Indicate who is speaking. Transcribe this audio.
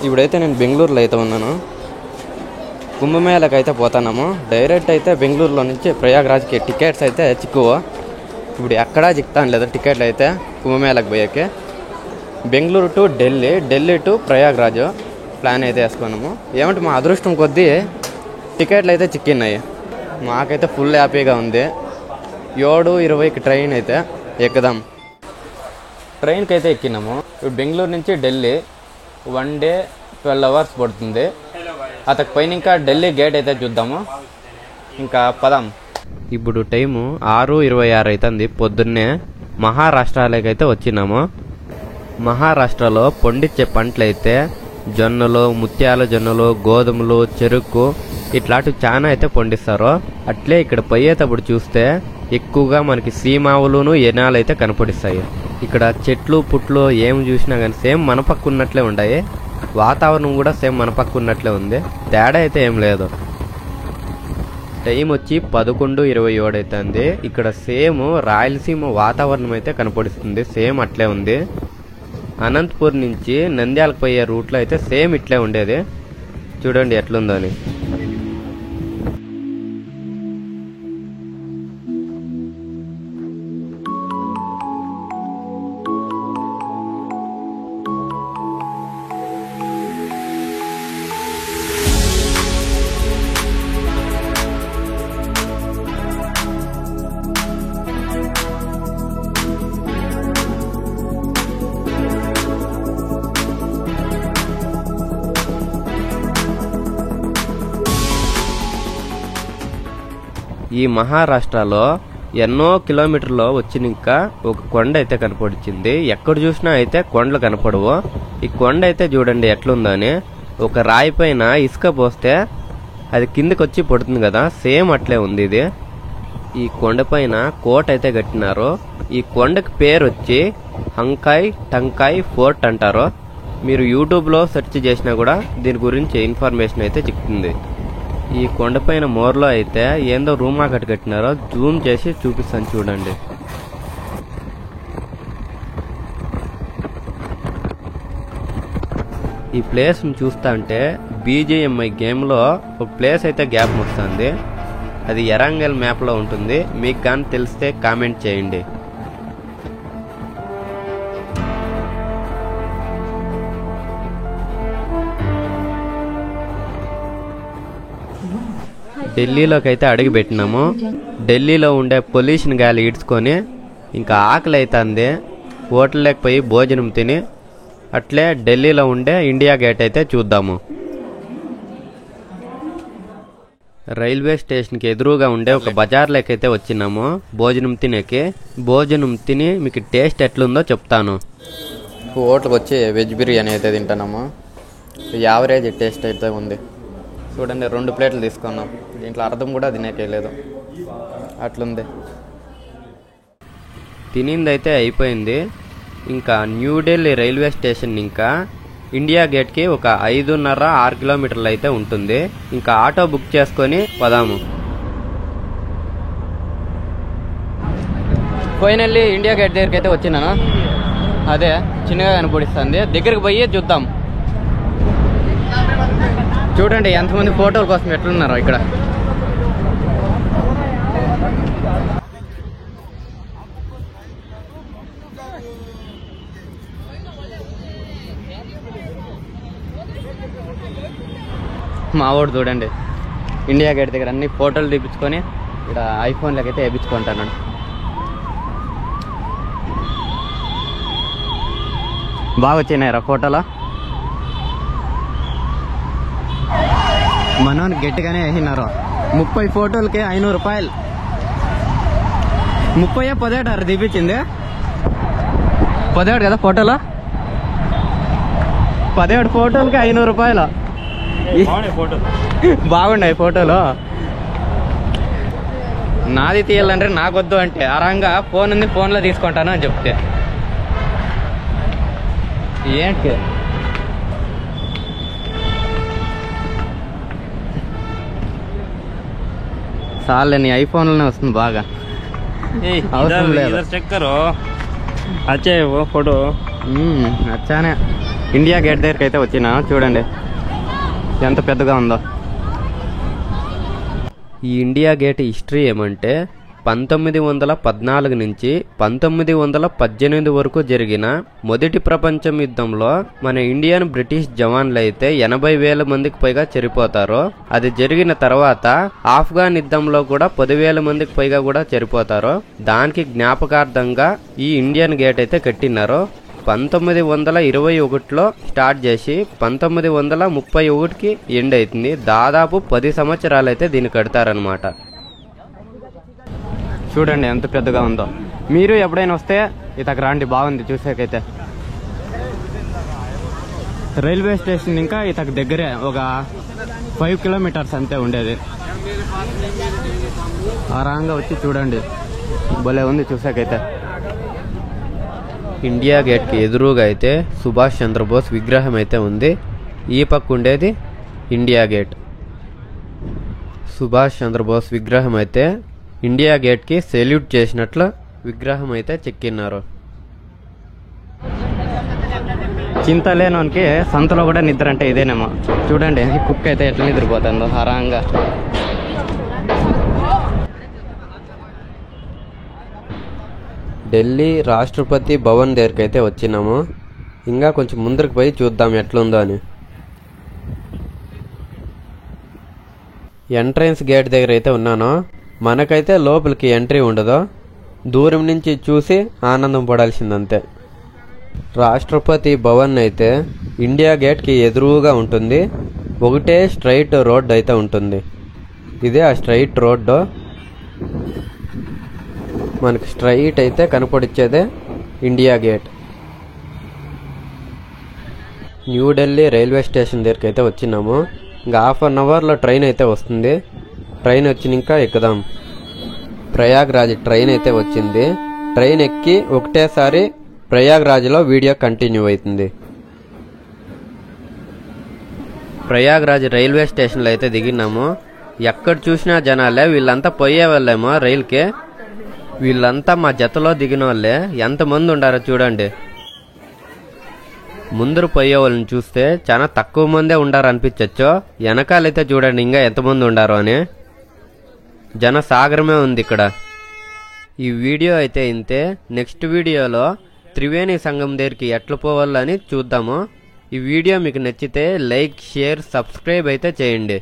Speaker 1: ఇప్పుడైతే నేను బెంగళూరులో అయితే ఉన్నాను. కుంభమేళకి అయితే పోతున్నాము. డైరెక్ట్ అయితే బెంగళూరులో నుంచి ప్రయాగ్రాజ్కి టికెట్స్ అయితే చిక్కువ. ఇప్పుడు ఎక్కడా చిక్కుతాను లేదా టికెట్లు అయితే కుంభమేళకి పోయాకే. Bengaluru to Delhi, Delhi to Prayagraj plan అయితే వేసుకున్నాము. ఏమంటే మా అదృష్టం కొద్దీ టికెట్లు అయితే చిక్కినాయి. మాకైతే ఫుల్ హ్యాపీగా ఉంది. 7:20కి ట్రైన్ అయితే ఎక్కుదాం. ట్రైన్కి అయితే ఎక్కినాము. ఇప్పుడు బెంగళూరు నుంచి ఢిల్లీ 1 డే 12 అవర్స్ పడుతుంది. అతనికి పైన ఇంకా ఢిల్లీ గేట్ అయితే చూద్దాము. ఇంకా పదాం. ఇప్పుడు టైము 6:26 అవుతుంది. పొద్దున్నే మహారాష్ట్రలోకి అయితే వచ్చినాము. మహారాష్ట్రలో పండించే పంటలు అయితే జొన్నలు, ముత్యాల జొన్నలు, గోధుమలు, చెరుకు ఇట్లాంటివి చాలా అయితే పండిస్తారు. అట్లే ఇక్కడ పోయేటప్పుడు చూస్తే ఎక్కువగా మనకి సీమావులును ఎనాలు అయితే కనపడిస్తాయి. ఇక్కడ చెట్లు పుట్లు ఏం చూసినా కానీ సేమ్ మన పక్క ఉన్నట్లే ఉన్నాయి. వాతావరణం కూడా సేమ్ మన పక్క ఉన్నట్లే ఉంది. తేడా అయితే ఏం లేదు. టైం వచ్చి 11:27 అవుతుంది. ఇక్కడ సేమ్ రాయలసీమ వాతావరణం అయితే కనపడిస్తుంది. సేమ్ అట్లే ఉంది. అనంతపూర్ నుంచి నంద్యాలకు పోయే రూట్లో అయితే సేమ్ ఇట్లే ఉండేది. చూడండి ఎట్లుందో అని. ఈ మహారాష్ట్రలో ఎన్నో కిలోమీటర్లో వచ్చినాక ఒక కొండ అయితే కనపడిచింది. ఎక్కడ చూసినా అయితే కొండలు కనపడవు. ఈ కొండ అయితే చూడండి ఎట్లుందో అని. ఒక రాయి పైన ఇసుక పోస్తే అది కిందకి వచ్చి పడుతుంది కదా, సేమ్ అట్లే ఉంది ఇది. ఈ కొండ పైన కోట అయితే కట్టినారు. ఈ కొండకి పేరు వచ్చి హంకాయ్ టంకాయ్ ఫోర్ట్ అంటారు. మీరు యూట్యూబ్లో సెర్చ్ చేసినా కూడా దీని గురించి ఇన్ఫర్మేషన్ అయితే చిక్కుతుంది. ఈ కొండపైన మోర్లో అయితే ఏందో రూమ్ ఆకట్ కట్టినారో జూమ్ చేసి చూపిస్తాను చూడండి. ఈ ప్లేస్ని చూస్తా అంటే BGMI గేమ్లో ఒక ప్లేస్ అయితే గ్యాప్ వస్తుంది. అది ఎరంగల్ మ్యాప్లో ఉంటుంది. మీకు కానీ తెలిస్తే కామెంట్ చేయండి. ఢిల్లీలోకి అయితే అడుగు పెట్టినాము. ఢిల్లీలో ఉండే పొల్యూషన్ గాలి ఈడ్చుకొని ఇంకా ఆకలి అవుతుంది. హోటల్లోకి పోయి భోజనం తిని అట్లే ఢిల్లీలో ఉండే ఇండియా గేట్ అయితే చూద్దాము. రైల్వే స్టేషన్కి ఎదురుగా ఉండే ఒక బజార్లోకి అయితే వచ్చినాము భోజనం తినేకి. భోజనం తిని మీకు టేస్ట్ ఎట్లుందో చెప్తాను. హోటల్కి వచ్చి వెజ్ బిర్యానీ అయితే తింటున్నాము. యావరేజ్ టేస్ట్ అయితే ఉంది. చూడండి 2 ప్లేట్లు తీసుకున్నాం. దీంట్లో అర్థం కూడా తినేకేయలేదు, అట్లుంది. తినిందైతే అయిపోయింది. ఇంకా న్యూఢిల్లీ రైల్వే స్టేషన్ ఇంకా ఇండియా గేట్కి ఒక 5.5-6 కిలోమీటర్లు అయితే ఉంటుంది. ఇంకా ఆటో బుక్ చేసుకొని పదాము. ఫైనల్లీ ఇండియా గేట్ దగ్గరికి అయితే వచ్చినాను. అదే చిన్నగా కనపడిస్తుంది. దగ్గరికి పోయి చూద్దాం. చూడండి ఎంతమంది ఫోటోల కోసం ఎట్లున్నారో ఇక్కడ. మా వాడు చూడండి ఇండియా గేట్ దగ్గర అన్ని ఫోటోలు తీపించుకొని ఇక్కడ ఐఫోన్లకి అయితే వేయించుకుంటాను. బాగా వచ్చినాయిరా ఫోటోలో. మనోని గట్టిగానే వేసినారు. 30 ఫోటోలకి 500 రూపాయలు. 30-17 తీపించింది. 17 కదా ఫోటోలో. 17 ఫోటోలకి 500 రూపాయలు. బాగున్నాయి ఫోటోలు. నాది తీయాలంటే నాకొద్దు అంటే ఆరంగా ఫోన్ ఉంది, ఫోన్లో తీసుకుంటాను అని చెప్తే ఏంటి చాలే. నీ ఐఫోన్లోనే వస్తుంది బాగా. అవసరం లేదు.
Speaker 2: चेक करो अच्छे वो फोटो।
Speaker 1: अच्छा है। ఇండియా గేట్ దగ్గరికి అయితే వచ్చినా చూడండి ఎంత పెద్దగా ఉందో. ఈ ఇండియా గేట్ హిస్టరీ ఏమంటే 1914 నుంచి 1918 వరకు జరిగిన మొదటి ప్రపంచ యుద్ధంలో మన ఇండియన్ బ్రిటిష్ జవాన్లు అయితే 80,000 మందికి పైగా చనిపోతారు. అది జరిగిన తర్వాత ఆఫ్ఘన్ యుద్ధంలో కూడా 10,000 మందికి పైగా కూడా చనిపోతారు. దానికి జ్ఞాపకార్థంగా ఈ ఇండియన్ గేట్ అయితే కట్టినారు. 1921లో స్టార్ట్ చేసి 1931కి ఎండ్ అవుతుంది. దాదాపు 10 సంవత్సరాలు అయితే దీన్ని కడతారనమాట. చూడండి ఎంత పెద్దగా ఉందో. మీరు ఎప్పుడైనా వస్తే ఇతకు రాండి, బాగుంది చూసాకైతే. రైల్వే స్టేషన్ ఇంకా ఇతకు దగ్గరే ఒక 5 కిలోమీటర్స్ అంతే ఉండేది. ఆరాంగా వచ్చి చూడండి, భలే ఉంది చూసాకైతే. ఇండియా గేట్కి ఎదురుగా అయితే సుభాష్ చంద్రబోస్ విగ్రహం అయితే ఉంది. ఈ పక్క ఉండేది ఇండియా గేట్. సుభాష్ చంద్రబోస్ విగ్రహం అయితే ఇండియా గేట్కి సెల్యూట్ చేసినట్లు విగ్రహం అయితే చెక్కిన్నారు. చింతలేనోనికి సంతలో కూడా నిద్ర అంటే ఇదేనేమో. చూడండి కుక్క అయితే ఎట్లా నిద్రపోతుందో ఆరాంగా. ఢిల్లీ రాష్ట్రపతి భవన్ దగ్గరికి అయితే వచ్చినాము. ఇంకా కొంచెం ముందరికి పోయి చూద్దాం ఎట్లుందో అని. ఎంట్రన్స్ గేట్ దగ్గర అయితే ఉన్నాను. మనకైతే లోపలికి ఎంట్రీ ఉండదు, దూరం నుంచి చూసి ఆనందం పడాల్సిందంతే. రాష్ట్రపతి భవన్ అయితే ఇండియా గేట్కి ఎదురుగా ఉంటుంది. ఒకటే స్ట్రైట్ రోడ్ అయితే ఉంటుంది. ఇదే ఆ స్ట్రైట్ రోడ్డు. మనకి స్ట్రైట్ అయితే కనపడిచ్చేదే India gate. New Delhi railway station దగ్గరికి అయితే వచ్చినాము. ఇంకా 1/2 అవర్లో ట్రైన్ అయితే వస్తుంది. ట్రైన్ వచ్చినాక ఎక్కుదాం. ప్రయాగ్రాజ్ ట్రైన్ అయితే వచ్చింది. ట్రైన్ ఎక్కి ఒకటేసారి ప్రయాగ్రాజ్లో వీడియో కంటిన్యూ అవుతుంది. ప్రయాగ్రాజ్ రైల్వే స్టేషన్లో అయితే దిగినాము. ఎక్కడ చూసినా జనాలే. వీళ్ళంతా పోయే వాళ్ళేమో రైలుకి. వీళ్ళంతా మా జతలో దిగిన వాళ్ళే. ఎంతమంది ఉండారో చూడండి. ముందరు పోయే వాళ్ళని చూస్తే చాలా తక్కువ మందే ఉండారు అనిపించచ్చు. వెనకాలైతే చూడండి ఇంకా ఎంతమంది ఉండారో అని. జన సాగరమే ఉంది ఇక్కడ. ఈ వీడియో అయితే ఇంతే. నెక్స్ట్ వీడియోలో త్రివేణి సంగం దగ్గరికి ఎట్లా పోవాలని చూద్దాము. ఈ వీడియో మీకు నచ్చితే లైక్, షేర్, సబ్స్క్రైబ్ అయితే చేయండి.